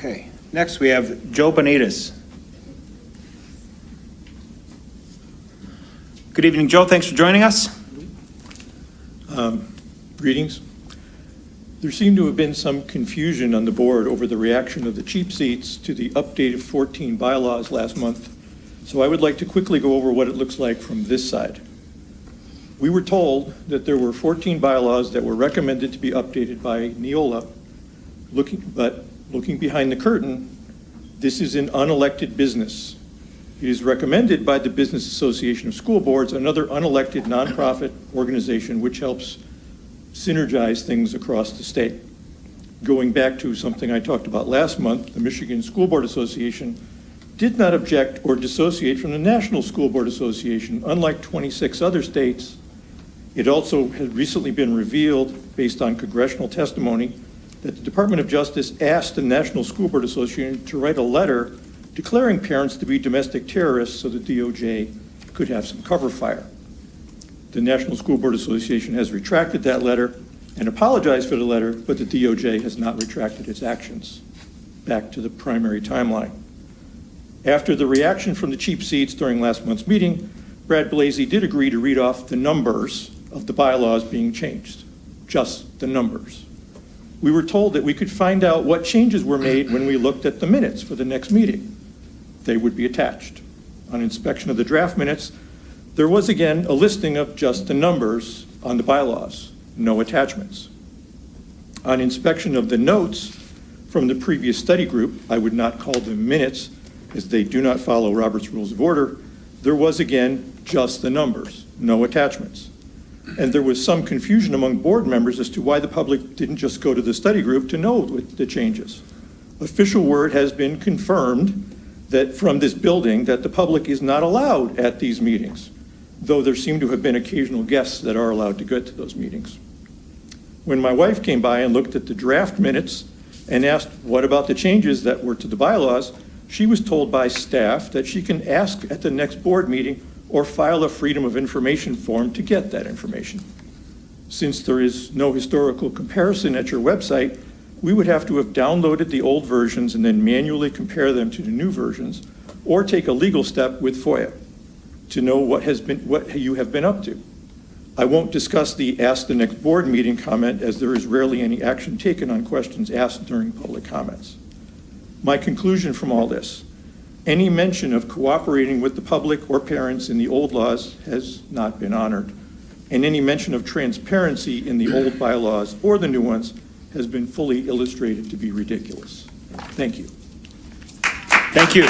Okay, next we have Joe Bonadies. Good evening, Joe. Thanks for joining us. Greetings. There seemed to have been some confusion on the board over the reaction of the cheap seats to the updated 14 bylaws last month, so I would like to quickly go over what it looks like from this side. We were told that there were 14 bylaws that were recommended to be updated by Neola. Looking behind the curtain, this is an unelected business. It is recommended by the Business Association of School Boards, another unelected nonprofit organization which helps synergize things across the state. Going back to something I talked about last month, the Michigan School Board Association did not object or dissociate from the National School Board Association, unlike 26 other states. It also has recently been revealed, based on congressional testimony, that the Department of Justice asked the National School Board Association to write a letter declaring parents to be domestic terrorists so the DOJ could have some cover fire. The National School Board Association has retracted that letter and apologized for the letter, but the DOJ has not retracted its actions. Back to the primary timeline. After the reaction from the cheap seats during last month's meeting, Brad Blasey did agree to read off the numbers of the bylaws being changed, just the numbers. We were told that we could find out what changes were made when we looked at the minutes for the next meeting. They would be attached. On inspection of the draft minutes, there was again a listing of just the numbers on the bylaws, no attachments. On inspection of the notes from the previous study group, I would not call them minutes as they do not follow Robert's Rules of Order, there was again just the numbers, no attachments. And there was some confusion among board members as to why the public didn't just go to the study group to know the changes. Official word has been confirmed that from this building that the public is not allowed at these meetings, though there seem to have been occasional guests that are allowed to go to those meetings. When my wife came by and looked at the draft minutes and asked what about the changes that were to the bylaws, she was told by staff that she can ask at the next board meeting or file a Freedom of Information form to get that information. Since there is no historical comparison at your website, we would have to have downloaded the old versions and then manually compare them to the new versions, or take a legal step with FOIA to know what you have been up to. I won't discuss the ask the next board meeting comment, as there is rarely any action taken on questions asked during public comments. My conclusion from all this: any mention of cooperating with the public or parents in the old laws has not been honored, and any mention of transparency in the old bylaws or the new ones has been fully illustrated to be ridiculous. Thank you. Thank you.